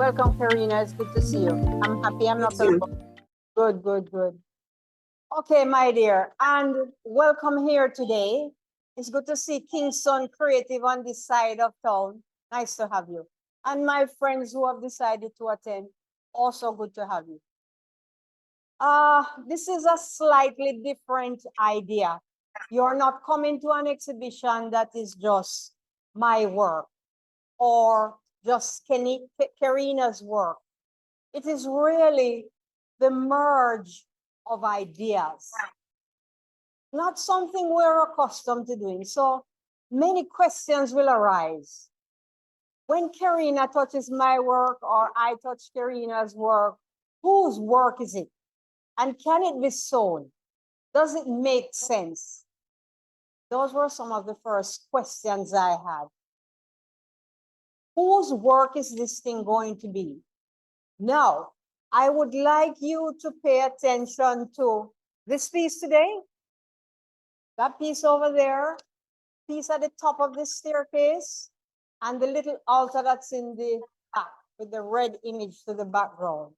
Welcome, Kereina. It's good to see you. I'm happy I'm not alone. Good, good, good. Okay, my dear, and welcome here today. It's good to see Kingston Creative on this side of town. Nice to have you. And my friends who have decided to attend, also good to have you. This is a slightly different idea. You're not coming to an exhibition that is just my work or just Kereina's work. It is really the merge of ideas, not something we're accustomed to doing. So many questions will arise. When Kereina touches my work or I touch Kereina's work, whose work is it? And can it be sold? Does it make sense? Those were some of the first questions I had. Whose work is this thing going to be? Now, I would like you to pay attention to this piece today, that piece over there, piece at the top of the staircase, and the little altar that's in the back with the red image to the background.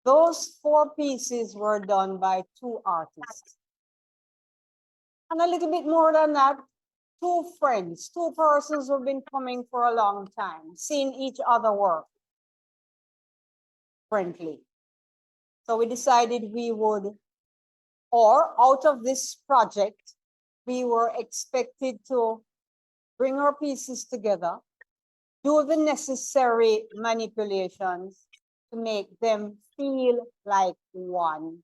Those 4 pieces were done by 2 artists. And a little bit more than that, 2 friends, 2 persons who've been coming for a long time, seeing each other work friendly. So we decided we would, or out of this project, we were expected to bring our pieces together, do the necessary manipulations to make them feel like one,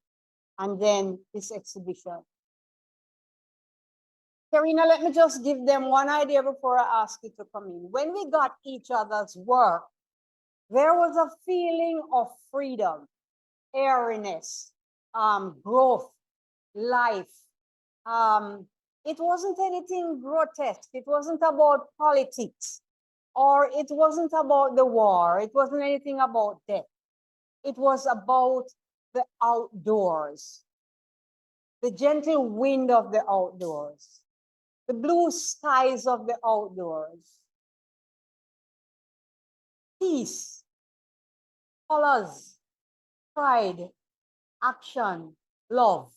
and then this exhibition. Kereina, let me just give them one idea before I ask you to come in. When we got each other's work, there was a feeling of freedom, airiness, growth, life. It wasn't anything grotesque. It wasn't about politics, or it wasn't about the war. It wasn't anything about death. It was about the outdoors, the gentle wind of the outdoors, the blue skies of the outdoors, peace, colors, pride, action, love.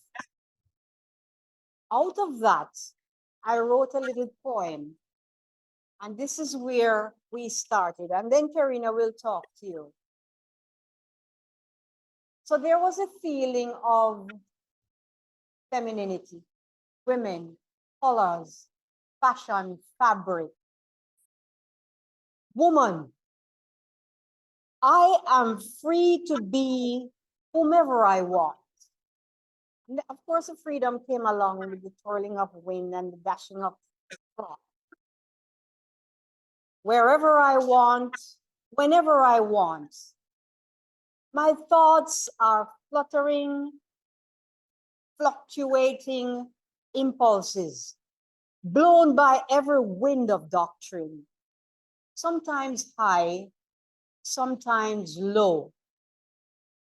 Out of that, I wrote a little poem, and this is where we started. And then Kereina will talk to you. So there was a feeling of femininity, women, colors, fashion, fabric. Woman, I am free to be whomever I want. And of course, the freedom came along with the twirling of wind and the dashing of froth. Wherever I want, whenever I want. My thoughts are fluttering, fluctuating impulses, blown by every wind of doctrine, sometimes high, sometimes low.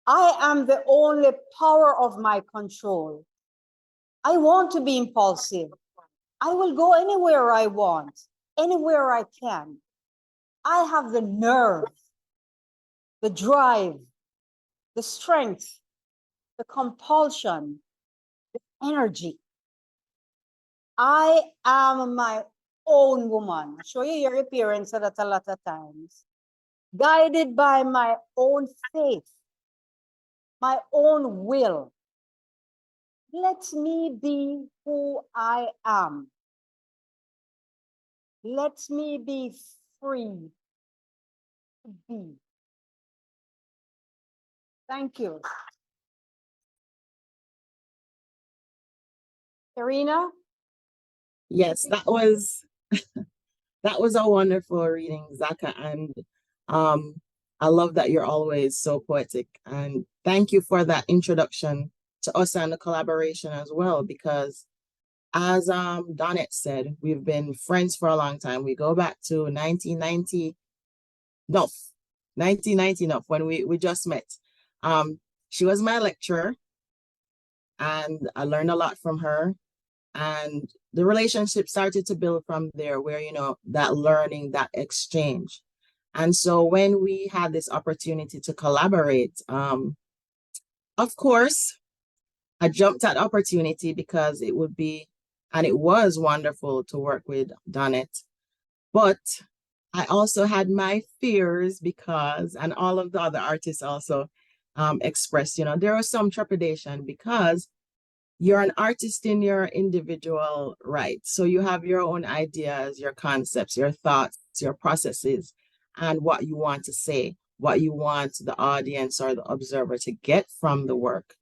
I am the only power of my control. I want to be impulsive. I will go anywhere I want, anywhere I can. I have the nerve, the drive, the strength, the compulsion, the energy. I am my own woman. I show you your appearance at a lot of times. Guided by my own faith, my own will. Let me be who I am. Let me be free to be. Thank you. Kereina? Yes, that was a wonderful reading, Zacca, and I love that you're always so poetic. And thank you for that introduction to us and the collaboration as well, because as Donnette said, we've been friends for a long time. We go back to 1990, when we just met. She was my lecturer, and I learned a lot from her. And the relationship started to build from there, where, that learning, that exchange. And so when we had this opportunity to collaborate, of course, I jumped at opportunity because it would be, and it was wonderful to work with Donnette. But I also had my fears because, and all of the other artists also expressed, there was some trepidation because you're an artist in your individual right. So you have your own ideas, your concepts, your thoughts, your processes, and what you want to say, what you want the audience or the observer to get from the work.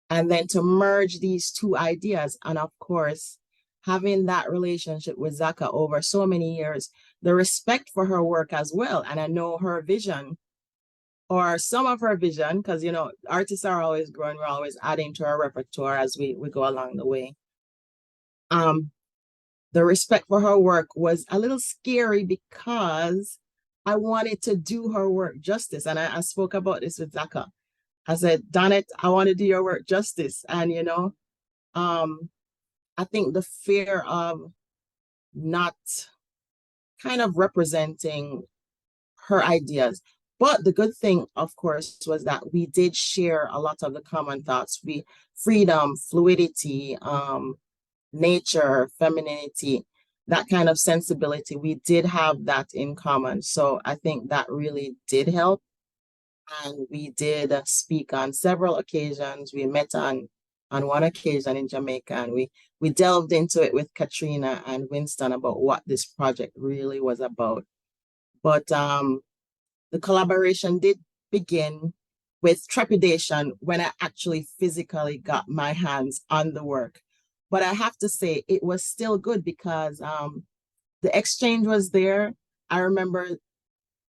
And then to merge these two ideas. And of course, having that relationship with Zacca over so many years, the respect for her work as well. And I know her vision or some of her vision, because artists are always growing, we're always adding to our repertoire as we go along the way. The respect for her work was a little scary because I wanted to do her work justice. And I spoke about this with Zacca. I said, Donnette, I want to do your work justice. And I think the fear of not kind of representing her ideas. But the good thing, of course, was that we did share a lot of the common thoughts. Freedom, fluidity, nature, femininity, that kind of sensibility. We did have that in common. So I think that really did help. And we did speak on several occasions. We met on one occasion in Jamaica, and we delved into it with Katrina and Winston about what this project really was about. But the collaboration did begin with trepidation when I actually physically got my hands on the work. But I have to say it was still good because the exchange was there. I remember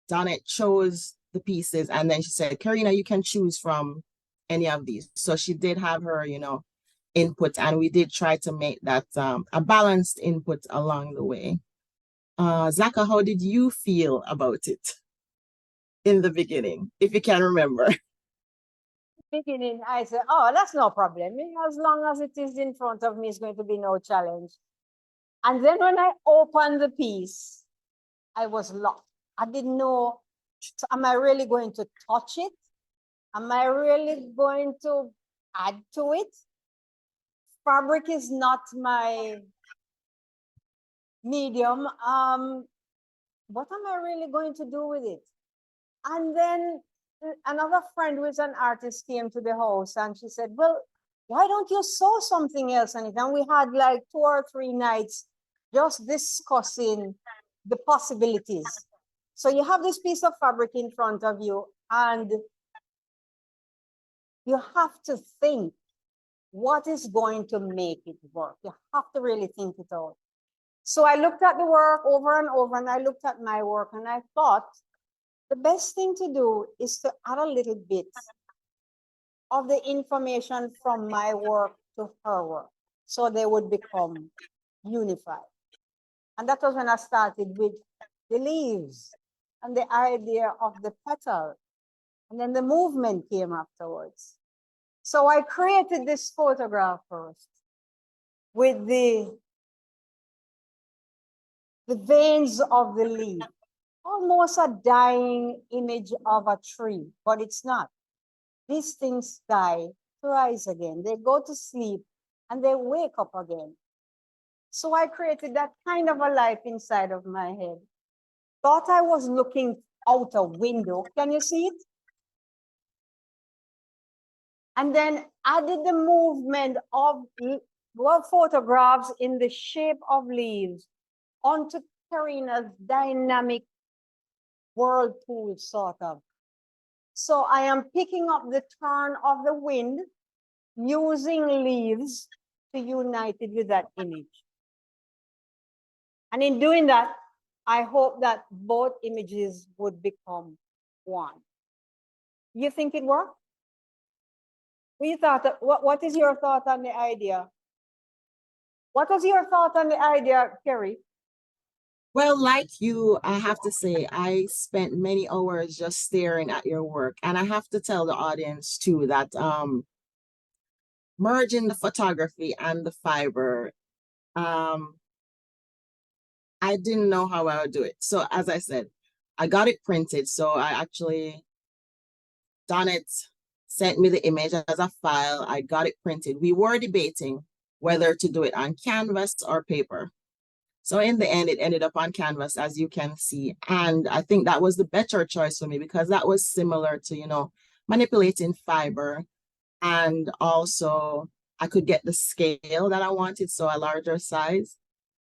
Donnette chose the pieces and then she said, Kereina, you can choose from any of these. So she did have her, input, and we did try to make that a balanced input along the way. Zacca, how did you feel about it in the beginning, if you can remember? Beginning, I said, oh, that's no problem. As long as it is in front of me, it's going to be no challenge. And then when I opened the piece, I was locked. I didn't know, so am I really going to touch it? Am I really going to add to it? Fabric is not my medium. What am I really going to do with it? And then another friend who is an artist came to the house and she said, well, why don't you sew something else on it? And we had like 2 or 3 nights just discussing the possibilities. So you have this piece of fabric in front of you and you have to think what is going to make it work. You have to really think it out. So I looked at the work over and over, and I looked at my work, and I thought the best thing to do is to add a little bit of the information from my work to her work, so they would become unified. And that was when I started with the leaves and the idea of the petal. And then the movement came afterwards. So I created this photograph first with the veins of the leaf, almost a dying image of a tree, but it's not. These things die to rise again. They go to sleep and they wake up again. So I created that kind of a life inside of my head. Thought I was looking out a window. Can you see it? And then added the movement of photographs in the shape of leaves onto Kereina's dynamic whirlpool, sort of. So I am picking up the turn of the wind using leaves to unite it with that image. And in doing that, I hope that both images would become one. You think it worked? We thought, what is your thought on the idea? What was your thought on the idea, Kerry? Well, like you, I have to say, I spent many hours just staring at your work. And I have to tell the audience too that merging the photography and the fiber, I didn't know how I would do it. So as I said, I got it printed. So I actually, Donnette sent me the image as a file. I got it printed. We were debating whether to do it on canvas or paper. So in the end, it ended up on canvas, as you can see. And I think that was the better choice for me because that was similar to, manipulating fiber. And also I could get the scale that I wanted, so a larger size,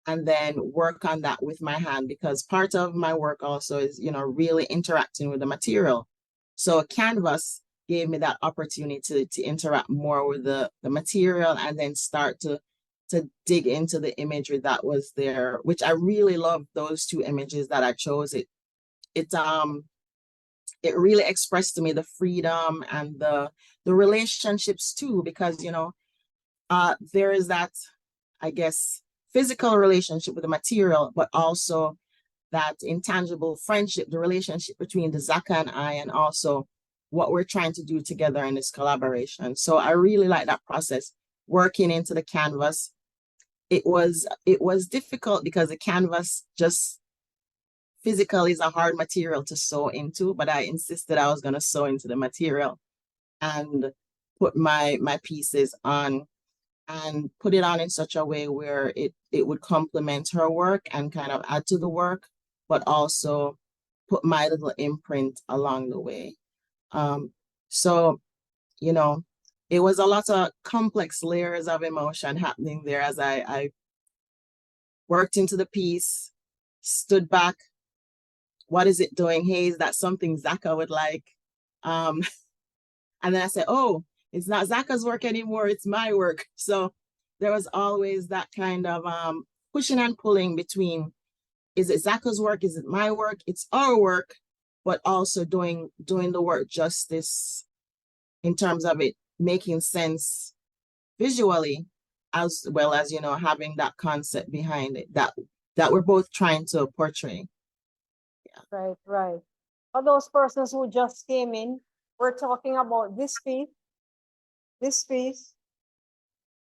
and then work on that with my hand because part of my work also is, really interacting with the material. So canvas gave me that opportunity to interact more with the material and then start to dig into the imagery that was there, which I really love those two images that I chose. It really expressed to me the freedom and the relationships too, because there is that, I guess, physical relationship with the material, but also that intangible friendship, the relationship between the Zacca and I, and also what we're trying to do together in this collaboration. So I really like that process, working into the canvas. It was difficult because the canvas just physically is a hard material to sew into, but I insisted I was going to sew into the material and put my pieces on and put it on in such a way where it would complement her work and kind of add to the work, but also put my little imprint along the way. So, it was a lot of complex layers of emotion happening there as I worked into the piece, stood back. What is it doing? Hey, is that something Zacca would like? And then I said, oh, it's not Zacca's work anymore, it's my work. So there was always that kind of pushing and pulling between, is it Zacca's work? Is it my work? It's our work, but also doing the work justice in terms of it making sense visually, as well as, having that concept behind it that we're both trying to portray. Right, right. For those persons who just came in, we're talking about this piece,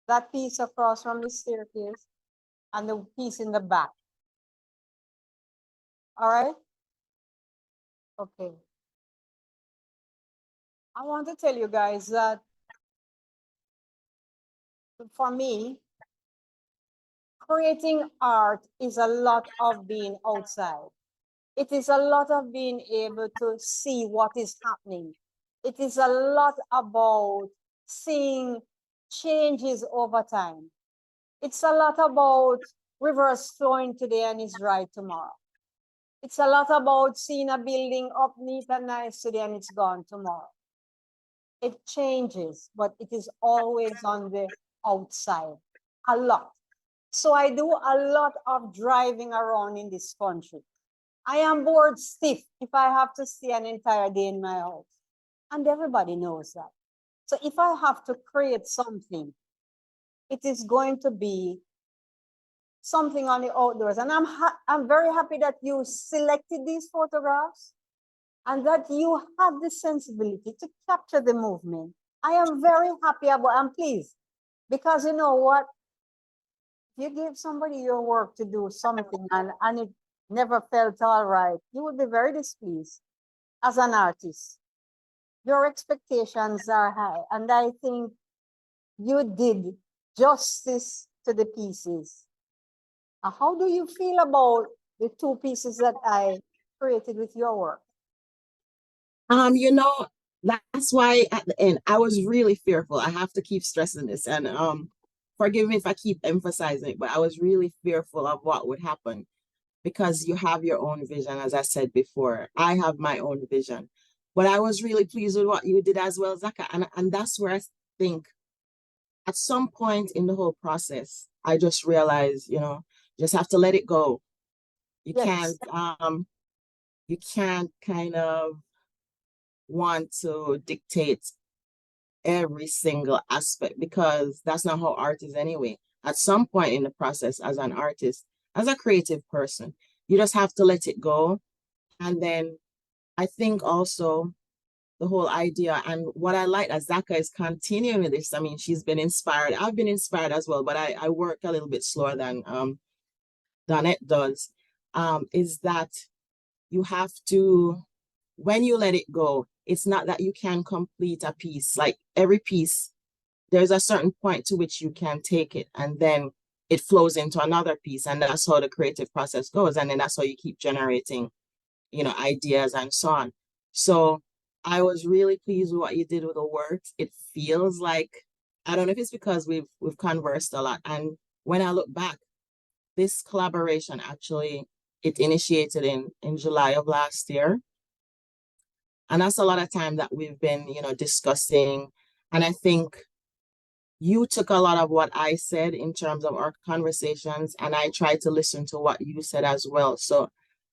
that piece across from the staircase, and the piece in the back. All right? Okay. I want to tell you guys that for me, creating art is a lot of being outside. It is a lot of being able to see what is happening. It is a lot about seeing changes over time. It's a lot about rivers flowing today and is dry tomorrow. It's a lot about seeing a building up neat and nice today and it's gone tomorrow. It changes, but it is always on the outside, a lot. So I do a lot of driving around in this country. I am bored stiff if I have to stay an entire day in my house. And everybody knows that. So if I have to create something, it is going to be something on the outdoors. And I'm very happy that you selected these photographs and that you had the sensibility to capture the movement. I am very happy about and pleased because you know what? If you give somebody your work to do something and it never felt all right, you would be very displeased as an artist. Your expectations are high, and I think you did justice to the pieces. How do you feel about the two pieces that I created with your work? That's why at the end I was really fearful. I have to keep stressing this, and forgive me if I keep emphasizing it, but I was really fearful of what would happen because you have your own vision, as I said before. I have my own vision. But I was really pleased with what you did as well, Zacca. And that's where I think at some point in the whole process, I just realized, just have to let it go. You Yes. can't kind of want to dictate every single aspect because that's not how art is anyway. At some point in the process, as an artist, as a creative person, you just have to let it go. And then I think also the whole idea and what I like as Zacca is continuing with this. I mean, she's been inspired. I've been inspired as well, but I work a little bit slower than Donnette does, is that you have to, when you let it go, it's not that you can complete a piece. Like every piece, there's a certain point to which you can take it, and then it flows into another piece. And that's how the creative process goes. And then that's how you keep generating, ideas and so on. So I was really pleased with what you did with the works. It feels like, I don't know if it's because we've conversed a lot. And when I look back, this collaboration actually, it initiated in July of last year. And that's a lot of time that we've been, discussing. And I think you took a lot of what I said in terms of our conversations, and I tried to listen to what you said as well. So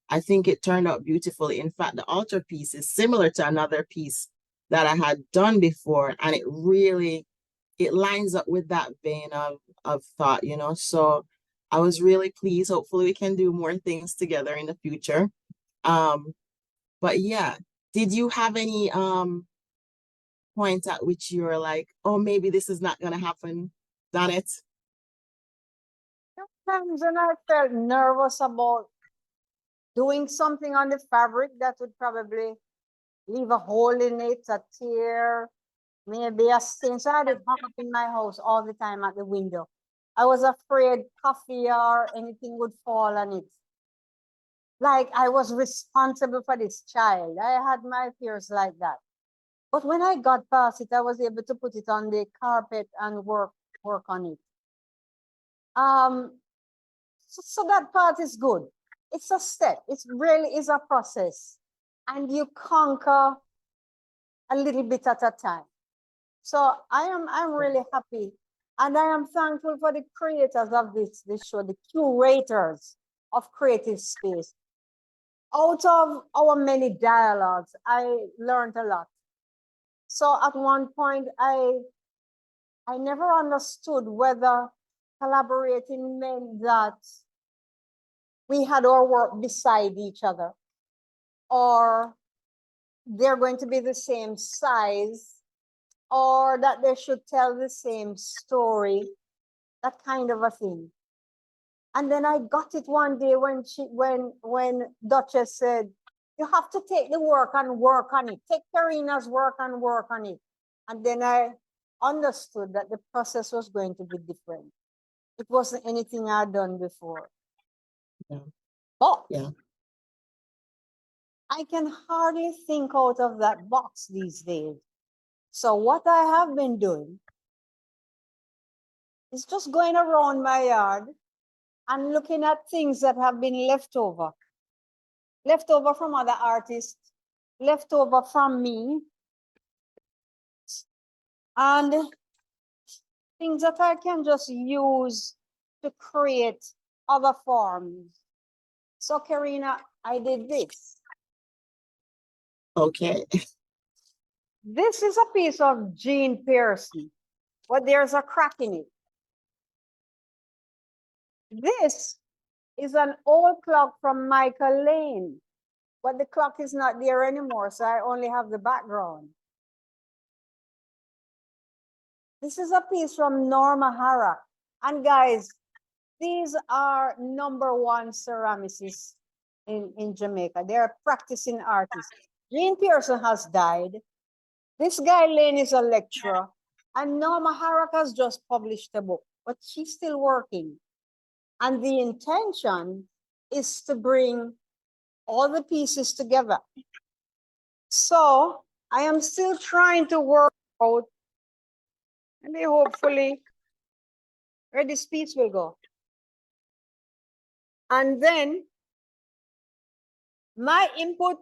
I think it turned out beautifully. In fact, the altarpiece is similar to another piece that I had done before, and it lines up with that vein of thought, So I was really pleased. Hopefully we can do more things together in the future. But yeah, did you have any point at which you were like, oh, maybe this is not gonna happen, Donnette? Sometimes when I felt nervous about doing something on the fabric that would probably leave a hole in it, a tear, maybe a stain. So I had it hung up in my house all the time at the window. I was afraid coffee or anything would fall on it. Like I was responsible for this child. I had my fears like that. But when I got past it, I was able to put it on the carpet and work on it. So that part is good. It's a step. It really is a process. And you conquer a little bit at a time. So I'm really happy. And I am thankful for the creators of this show, the curators of creative space. Out of our many dialogues, I learned a lot. So at one point, I never understood whether collaborating meant that we had our work beside each other, or they're going to be the same size, or that they should tell the same story, that kind of a thing. And then I got it one day when Duchess said, you have to take the work and work on it. Take Kereina's work and work on it. And then I understood that the process was going to be different. It wasn't anything I'd done before. Yeah. But Yeah. I can hardly think out of that box these days. So what I have been doing is just going around my yard and looking at things that have been left over from other artists, left over from me, and things that I can just use to create other forms. So Kereina, I did this. Okay. This is a piece of Jean Pearson, but there's a crack in it. This is an old clock from Michael Lane, but the clock is not there anymore, so I only have the background. This is a piece from Norma Harrock. And guys, these are #1 ceramicists in Jamaica. They're practicing artists. Jean Pearson has died. This guy Lane is a lecturer. And Norma Harrock has just published a book, but she's still working. And the intention is to bring all the pieces together. So I am still trying to work out, and hopefully where this piece will go. And then my input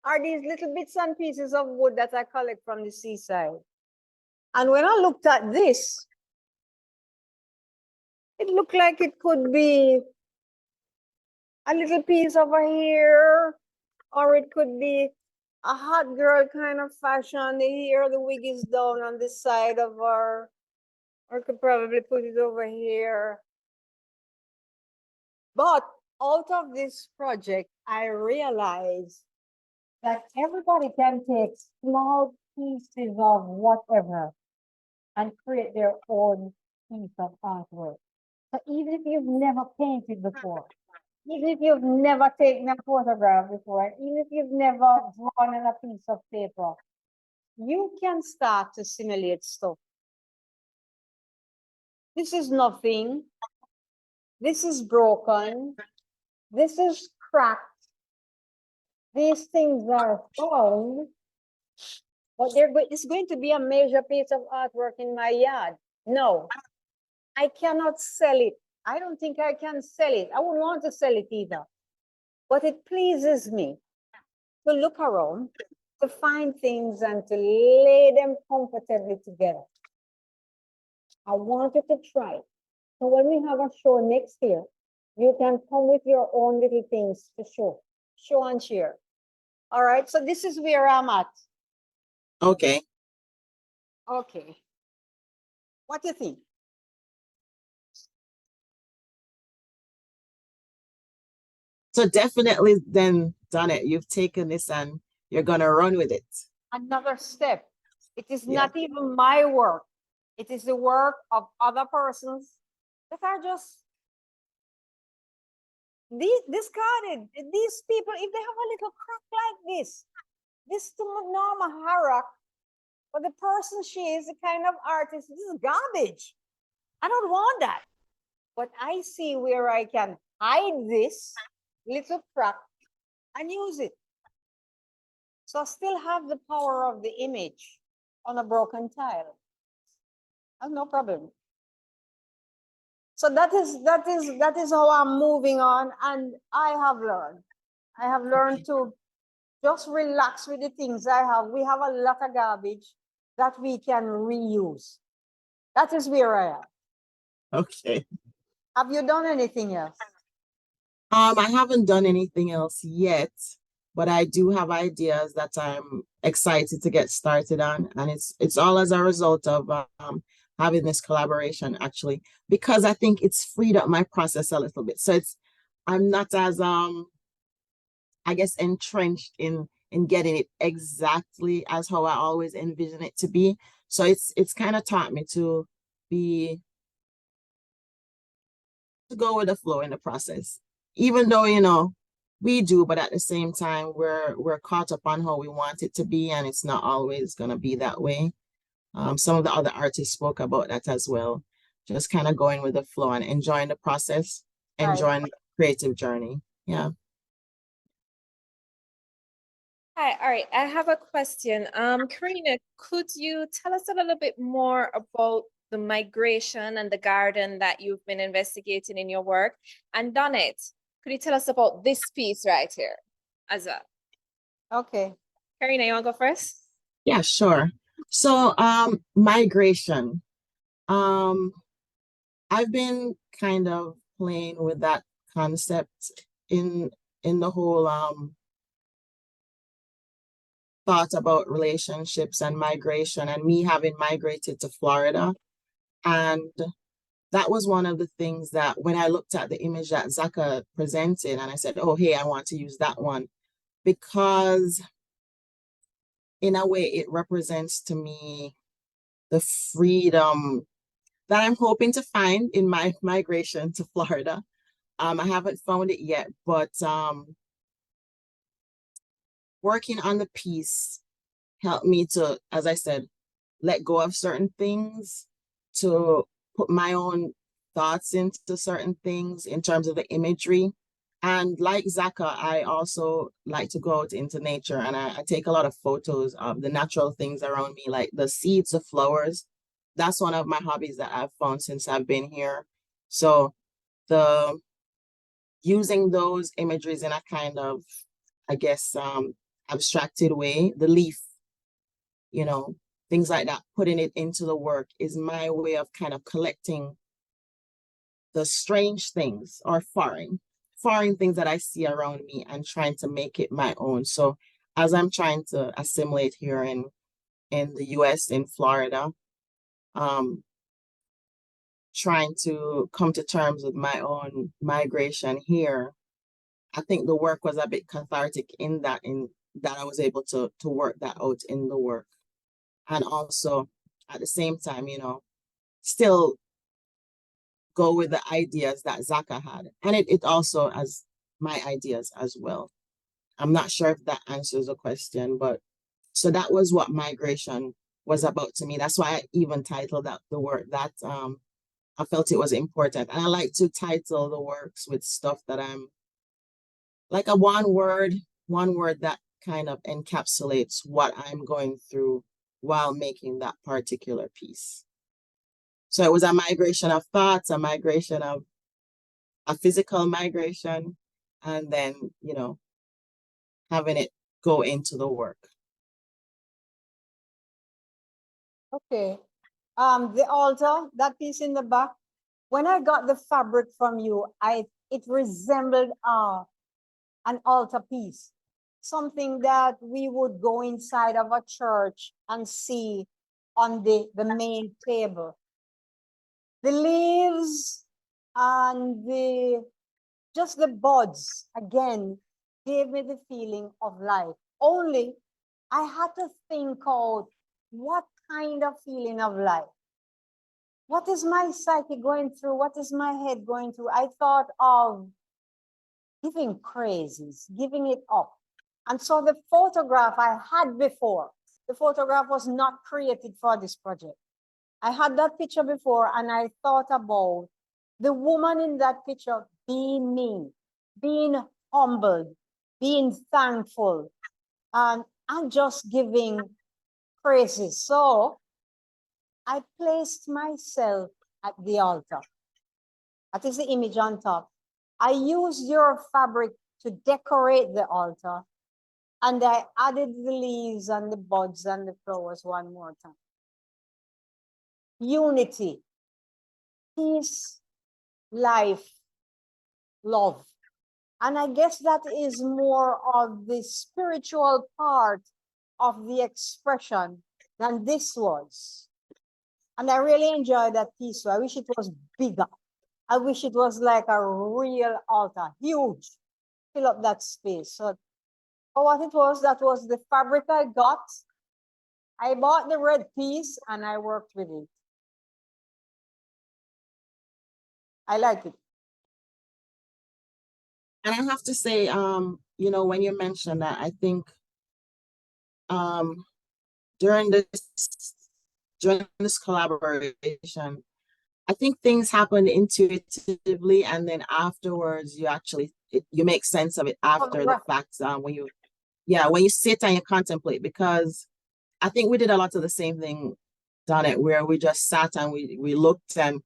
are these little bits and pieces of wood that I collect from the seaside. And when I looked at this, it looked like it could be a little piece over here, or it could be a hot girl kind of fashion. Here, the wig is down on the side of her, or could probably put it over here. But out of this project, I realized that everybody can take small pieces of whatever and create their own piece of artwork. So even if you've never painted before, Even if you've never taken a photograph before, even if you've never drawn on a piece of paper, you can start to simulate stuff. This is nothing. This is broken. This is cracked. These things are found, but it's going to be a major piece of artwork in my yard. No, I cannot sell it. I don't think I can sell it. I wouldn't want to sell it either. But it pleases me to look around, to find things and to lay them comfortably together. I want you to try. So when we have a show next year, you can come with your own little things to show and share. All right, so this is where I'm at. Okay. Okay. What do you think? So definitely then, Donnette, you've taken this and you're gonna run with it. Another step. It is Yeah. not even my work. It is the work of other persons that are just discarded. These people, if they have a little crack like this to Norma Harrock, but the person she is, the kind of artist, this is garbage. I don't want that. But I see where I can hide this little crack and use it. So I still have the power of the image on a broken tile. I have no problem. So that is how I'm moving on, and I have learned to just relax with the things I have. We have a lot of garbage that we can reuse. That is where I am. Okay. Have you done anything else? I haven't done anything else yet, but I do have ideas that I'm excited to get started on, and it's all as a result of having this collaboration actually, because I think it's freed up my process a little bit. So I'm not as I guess entrenched in getting it exactly as how I always envision it to be. So it's kind of taught me to be to go with the flow in the process. Even though, we do, but at the same time, we're caught up on how we want it to be, and it's not always gonna be that way. Some of the other artists spoke about that as well. Just kind of going with the flow and enjoying the process, Right. enjoying the creative journey. Yeah. Hi, all right. I have a question. Kereina, could you tell us a little bit more about the migration and the garden that you've been investigating in your work? And Donnette, could you tell us about this piece right here as well? Okay. Kereina, you want to go first? Yeah, sure. So, migration. I've been kind of playing with that concept in the whole thought about relationships and migration, and me having migrated to Florida. And that was one of the things that when I looked at the image that Zacca presented, and I said, oh, hey, I want to use that one, because in a way it represents to me the freedom that I'm hoping to find in my migration to Florida. I haven't found it yet, but working on the piece helped me to, as I said, let go of certain things, to put my own thoughts into certain things in terms of the imagery. And like Zacca, I also like to go out into nature, and I take a lot of photos of the natural things around me, like the seeds, the flowers. That's one of my hobbies that I've found since I've been here. So the using those imageries in a kind of, I guess, abstracted way, the leaf, things like that, putting it into the work is my way of kind of collecting the strange things or foreign things that I see around me and trying to make it my own. So as I'm trying to assimilate here in the US, in Florida, trying to come to terms with my own migration here, I think the work was a bit cathartic in that I was able to work that out in the work. And also at the same time, still go with the ideas that Zacca had. And it also, as my ideas as well. I'm not sure if that answers the question, but so that was what migration was about to me. That's why I even titled that the work that I felt it was important. And I like to title the works with stuff that I'm like a one word that kind of encapsulates what I'm going through while making that particular piece. So it was a migration of thoughts, a migration of a physical migration, and then, having it go into the work. Okay. The altar, that piece in the back, when I got the fabric from you, it resembled an altar piece, something that we would go inside of a church and see on the main table. The leaves and just the buds, again, gave me the feeling of life. Only I had to think out what kind of feeling of life. What is my psyche going through? What is my head going through? I thought of giving praises, giving it up. And so the photograph I had before, the photograph was not created for this project. I had that picture before and I thought about the woman in that picture being me, being humbled, being thankful, and just giving praises. So I placed myself at the altar. That is the image on top. I used your fabric to decorate the altar, and I added the leaves and the buds and the flowers one more time. Unity, peace, life, love. And I guess that is more of the spiritual part of the expression than this was. And I really enjoyed that piece. So I wish it was bigger. I wish it was like a real altar, huge, fill up that space. So for what it was, that was the fabric I got. I bought the red piece and I worked with it. I like it. And I have to say, when you mentioned that, I think during this collaboration, I think things happen intuitively, and then afterwards, you make sense of it after the fact. When you sit and you contemplate, because I think we did a lot of the same thing, Donnette, where we just sat and we looked, and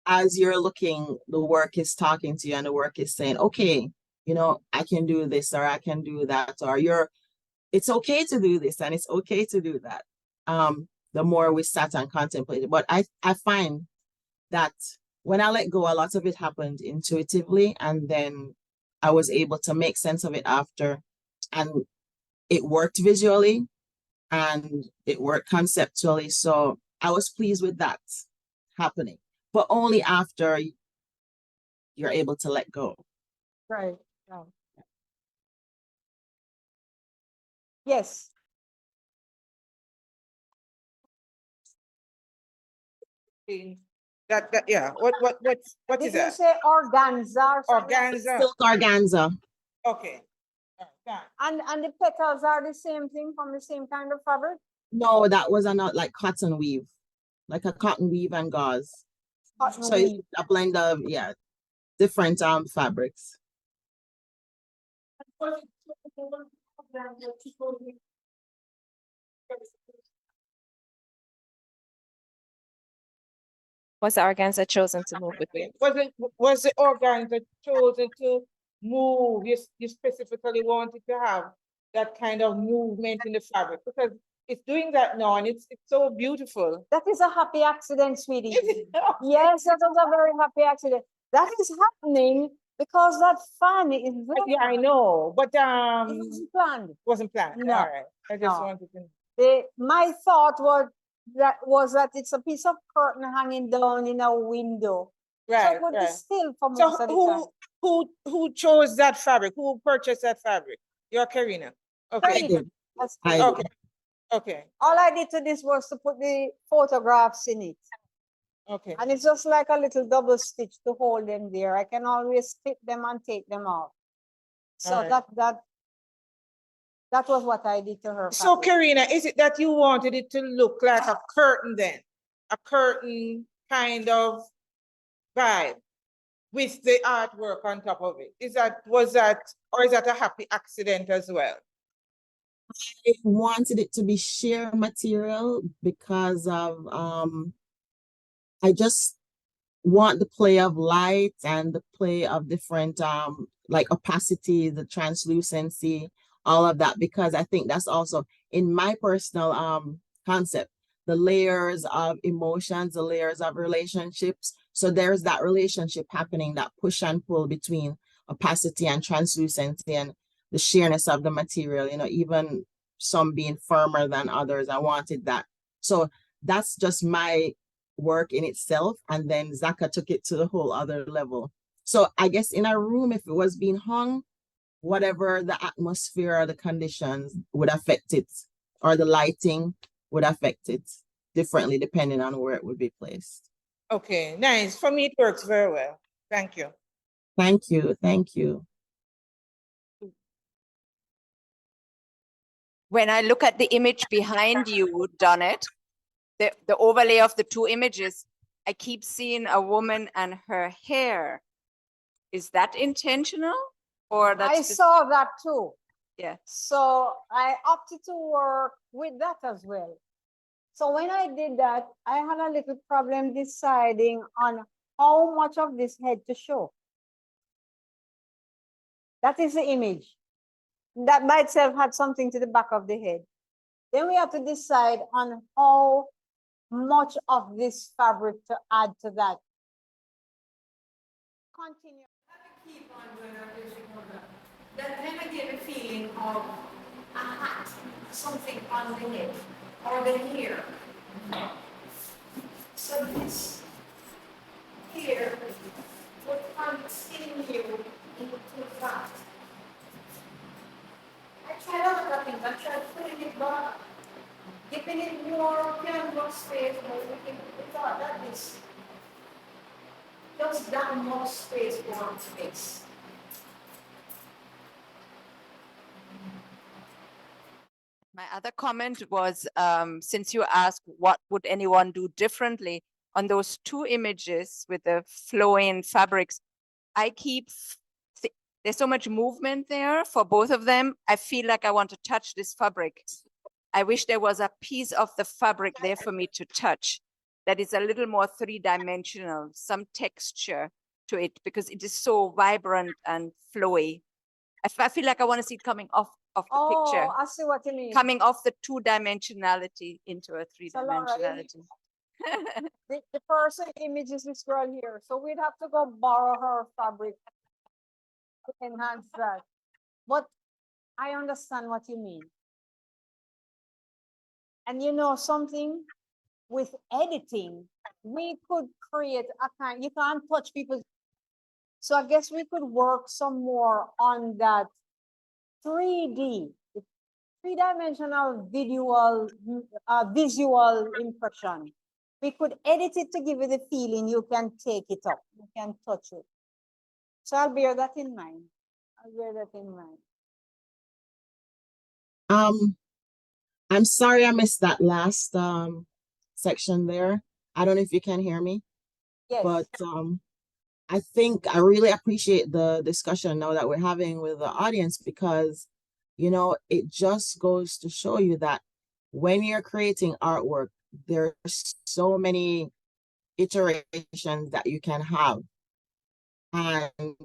as you're looking, the work is talking to you, and the work is saying, okay, I can do this, or I can do that, or it's okay to do this, and it's okay to do that. The more we sat and contemplated. But I find that when I let go, a lot of it happened intuitively, and then I was able to make sense of it after, and it worked visually and it worked conceptually. So I was pleased with that happening, but only after you're able to let go. Right. Right. Yes. Yeah. What Did is you that? say organza or something? Organza. Silk organza. Okay. And the petals are the same thing from the same kind of fabric? No, that was not like cotton weave, like a cotton weave and gauze. Cotton So weave. it's a blend of different fabrics. Was the organza chosen to move with weight? Was the organza chosen to move? You specifically wanted to have that kind of movement in the fabric, because it's doing that now, and it's so beautiful. That is a happy accident, sweetie. Yes, that was a very happy accident. That is happening because that fan is there. Yeah, I know, but It wasn't planned. wasn't planned. No. All right, I just No. wanted to. My thought was that it's a piece of curtain hanging down in a window. Right, So it would be right. still for most So of the time. who chose that fabric? Who purchased that fabric? You're Kereina. Okay. I did. That's I good. Okay. Okay. All I did to this was to put the photographs in it. Okay. And it's just like a little double stitch to hold them there. I can always fit them and take them off. So All right. that was what I did to her. So, fabric. Kereina, is it that you wanted it to look like a curtain then? A curtain kind of vibe with the artwork on top of it? Was that, or is that a happy accident as well? I wanted it to be sheer material because of I just want the play of light and the play of different like opacity, the translucency, all of that, because I think that's also in my personal concept, the layers of emotions, the layers of relationships. So there's that relationship happening, that push and pull between opacity and translucency and the sheerness of the material, you know, even some being firmer than others. I wanted that. So that's just my work in itself, and then Zacca took it to the whole other level. So I guess in a room, if it was being hung, whatever the atmosphere or the conditions would affect it, or the lighting would affect it differently depending on where it would be placed. Okay, nice. For me, it works very well. Thank you. Thank you. Thank you. When I look at the image behind you, Donnette, the overlay of the two images, I keep seeing a woman and her hair. Is that intentional, or that's I just, saw that too. yeah? So I opted to work with that as well. So when I did that, I had a little problem deciding on how much of this head to show. That is the image. That by itself had something to the back of the head. Then we have to decide on how much of this fabric to add to that. Continue. Keep on doing our vision program. That then I get a feeling of a hat, something on the head or the hair. So this here would continue into that. I tried other things. I tried putting it back, giving it more canvas space, but we thought that is just that more space for one space. My other comment was, since you asked what would anyone do differently on those two images with the flowing fabrics, I keep, there's so much movement there for both of them. I feel like I want to touch this fabric. I wish there was a piece of the fabric there for me to touch that is a little more three-dimensional, some texture to it, because it is so vibrant and flowy. I feel like I want to see it coming off of the picture. Oh, I see what you mean. Coming off the two-dimensionality into a So, Laura, three-dimensionality. the first image is this girl here. So we'd have to go borrow her fabric to enhance that. But I understand what you mean. And you know something? With editing, we could create a kind, you can't touch people. So I guess we could work some more on that 3D, three-dimensional visual impression. We could edit it to give you the feeling you can take it up, you can touch it. So I'll bear that in mind. I'll bear that in mind. I'm sorry I missed that last section there. I don't know if you can hear me. Yes. But I think I really appreciate the discussion now that we're having with the audience, because, you know, it just goes to show you that when you're creating artwork, there's so many iterations that you can have. And,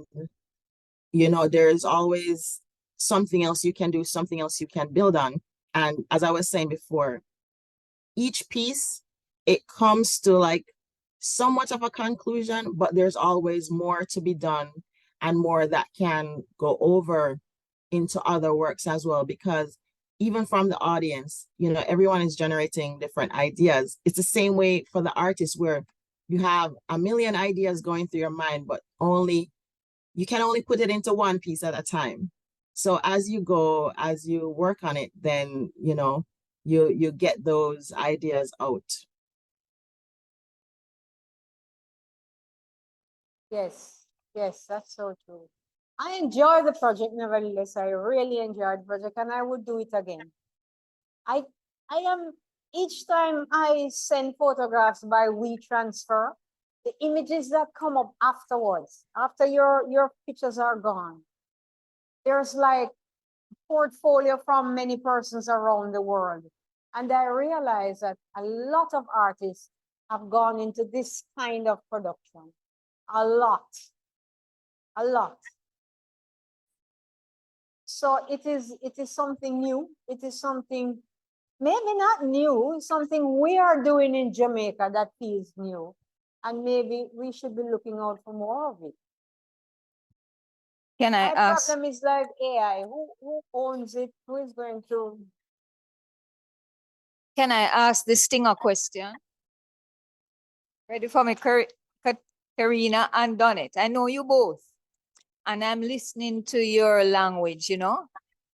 you know, there's always something else you can do, something else you can build on. And as I was saying before, each piece, it comes to like somewhat of a conclusion, but there's always more to be done and more that can go over into other works as well, because even from the audience, you know, everyone is generating different ideas. It's the same way for the artist, where you have a million ideas going through your mind, but you can only put it into one piece at a time. So as you go, as you work on it, then, you know, you get those ideas out. Yes, yes, that's so true. I enjoy the project nevertheless. I really enjoyed the project and I would do it again. I I am each time I send photographs by WeTransfer, the images that come up afterwards, after your pictures are gone, there's like portfolio from many persons around the world. And I realize that a lot of artists have gone into this kind of production. A lot. A lot. So it is something new. It is something maybe not new, something we are doing in Jamaica that feels new. And maybe we should be looking out for more of it. Can I My ask? problem is like AI. Who owns it? Who is going to? Can I ask this thing a question? Ready for me, Kereina and Donnette? I know you both. And I'm listening to your language, you know,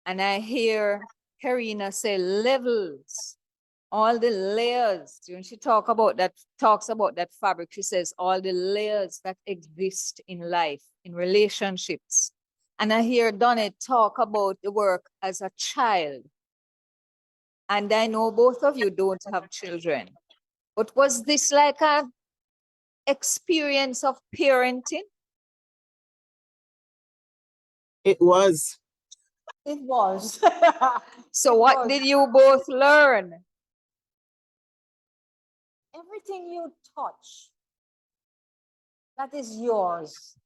and I hear Kereina say levels, all the layers. When she talks about that fabric, she says all the layers that exist in life, in relationships. And I hear Donnette talk about the work as a child. And I know both of you don't have children. But was this like a experience of parenting? It was. It was. So It what was. did you both learn? Everything you touch that is yours,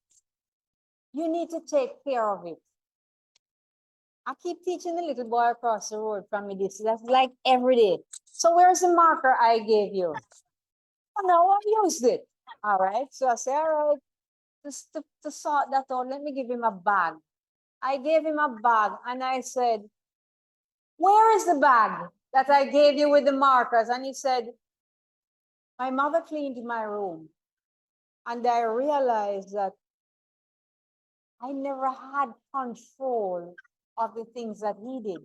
you need to take care of it. I keep teaching the little boy across the road from me this. That's like every day. So where's the marker I gave you? Oh, no, I've used it. All right. So I say, all right, just to sort that out, let me give him a bag. I gave him a bag and I said, where is the bag that I gave you with the markers? And he said, my mother cleaned my room. And I realized that I never had control of the things that he did.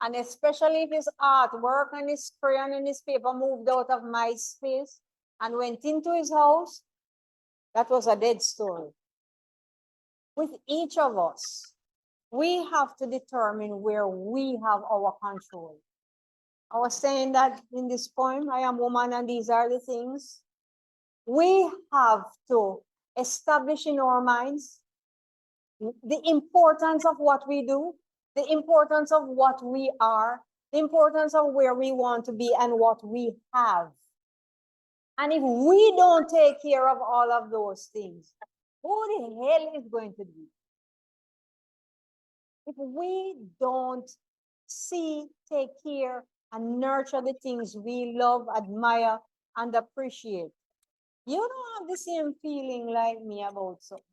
And especially if his artwork and his crayon and his paper moved out of my space and went into his house, that was a dead story. With each of us, we have to determine where we have our control. I was saying that in this poem, I am woman and these are the things. We have to establish in our minds the importance of what we do, the importance of what we are, the importance of where we want to be and what we have. And if we don't take care of all of those things, who the hell is going to do? If we don't see, take care, and nurture the things we love, admire, and appreciate, you don't have the same feeling like me about something.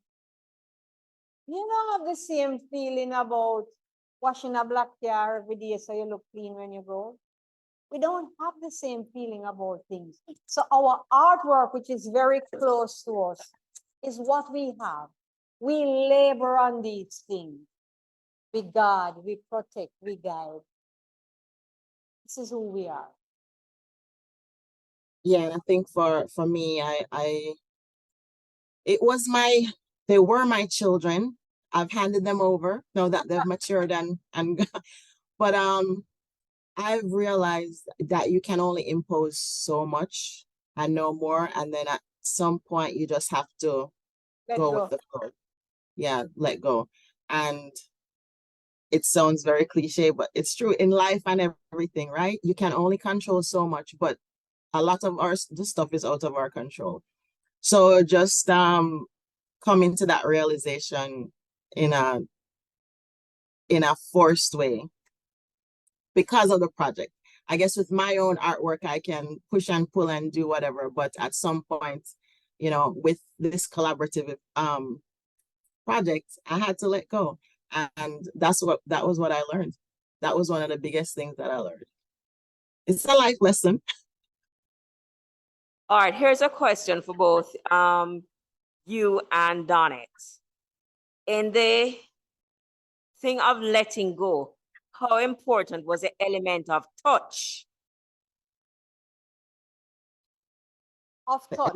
You don't have the same feeling about washing a black car every day so you look clean when you go. We don't have the same feeling about things. So our artwork, which is very close to us, is what we have. We labor on these things. We guard, we protect, we guide. This is who we are. Yeah, and I think for me, they were my children. I've handed them over now that they've matured and but I've realized that you can only impose so much and no more, and then at some point you just have to Let go go. with the flow. Yeah, let go. And it sounds very cliche, but it's true in life and everything, right? You can only control so much, but a lot of the stuff is out of our control. So just coming to that realization in a forced way because of the project. I guess with my own artwork, I can push and pull and do whatever, but at some point, with this collaborative project, I had to let go. And that was what I learned. That was one of the biggest things that I learned. It's a life lesson. All right, here's a question for both you and Donnette. In the thing of letting go, how important was the element of touch? Of touch.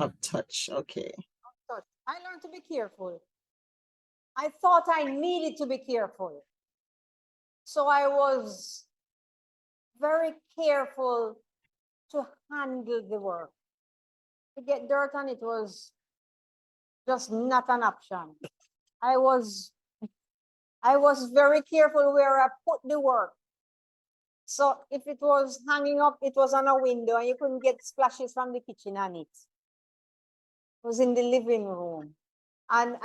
Of touch, okay. Touch. I learned to be careful. I thought I needed to be careful. So I was very careful to handle the work. To get dirt on it was just not an option. I was very careful where I put the work. So if it was hanging up, it was on a window and you couldn't get splashes from the kitchen on it. It was in the living room. And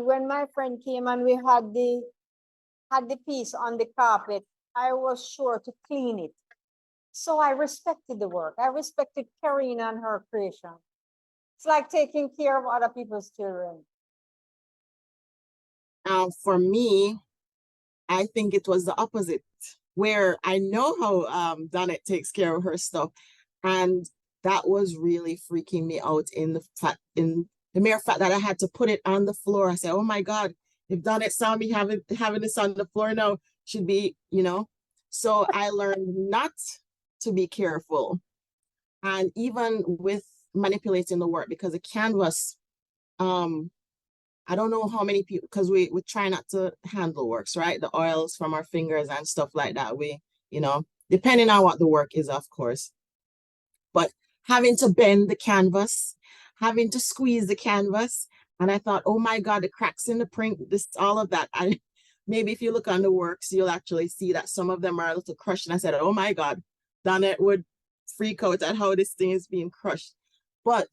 when my friend came and we had the piece on the carpet, I was sure to clean it. So I respected the work. I respected Kereina and her creation. It's like taking care of other people's children. For me, I think it was the opposite, where I know how Donnette takes care of her stuff, and that was really freaking me out in the mere fact that I had to put it on the floor. I said, "Oh my God, if Donnette saw me having this on the floor now, she'd be, you know." So I learned not to be careful, and even with manipulating the work, because the canvas, I don't know how many people, because we try not to handle works, right? The oils from our fingers and stuff like that. We, depending on what the work is, of course. But having to bend the canvas, having to squeeze the canvas. And I thought, oh my God, the cracks in the print, all of that. Maybe if you look on the works, you'll actually see that some of them are a little crushed. And I said, oh my God, Donnette would freak out at how this thing is being crushed. But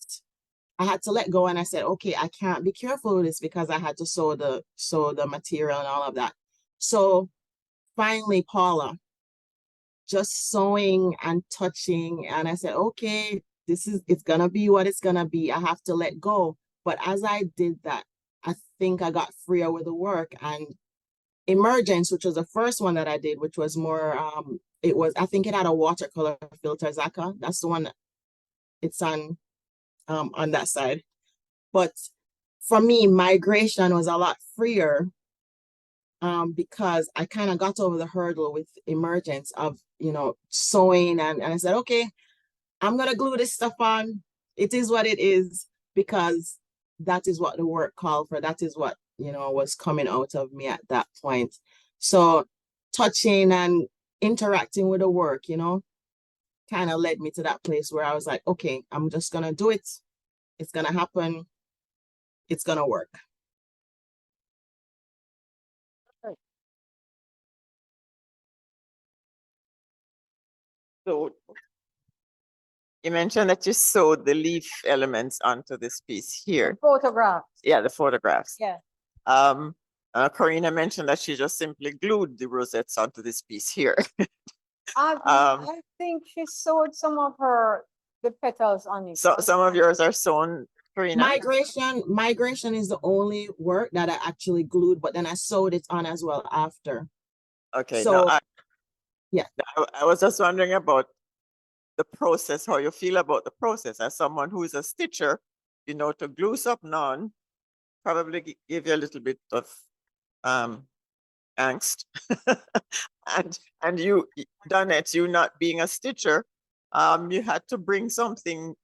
I had to let go and I said, okay, I can't be careful with this because I had to sew the material and all of that. So finally, Paula, just sewing and touching. And I said, okay, it's gonna be what it's gonna be. I have to let go. But as I did that, I think I got freer with the work. And Emergence, which was the first one that I did, which was more, I think it had a watercolor filter, Zacca. That's the one that it's on that side. But for me, migration was a lot freer because I kind of got over the hurdle with Emergence of, sewing. And I said, okay, I'm going to glue this stuff on. It is what it is, because that is what the work called for. That is what, was coming out of me at that point. So touching and interacting with the work, kind of led me to that place where I was like, okay, I'm just going to do it. It's going to happen. It's going to work. So you mentioned that you sewed the leaf elements onto this piece here. The photographs. Yeah, the photographs. Yeah. Kereina mentioned that she just simply glued the rosettes onto this piece here. I think she sewed some of the petals on it. So some of yours are sewn, Kereina? Migration is the only work that I actually glued, but then I sewed it on as well after. Okay. So, yeah. I was just wondering about the process, how you feel about the process as someone who is a stitcher, to glue something on probably give you a little bit of angst. and you, Donnette, you not being a stitcher, you had to bring something,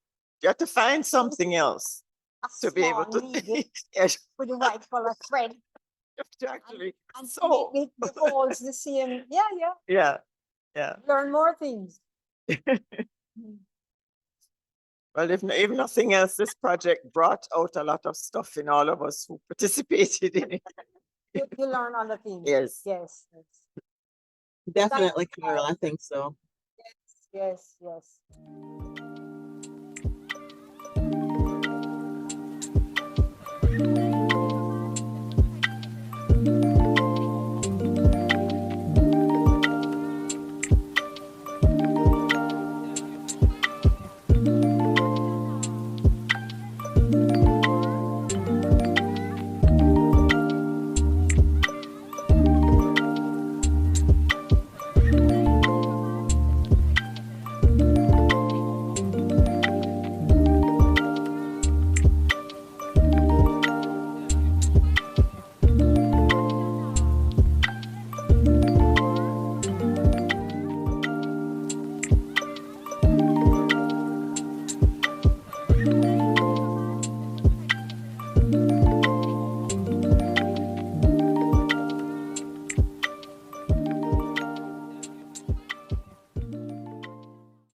you had to find something else to be able to yes, with the white color thread. To actually and sew. The holes the same. Yeah. Learn more things. Well, if nothing else, this project brought out a lot of stuff in all of us who participated in it. You learn other things. Yes. Definitely, Carol. I think so. Yes.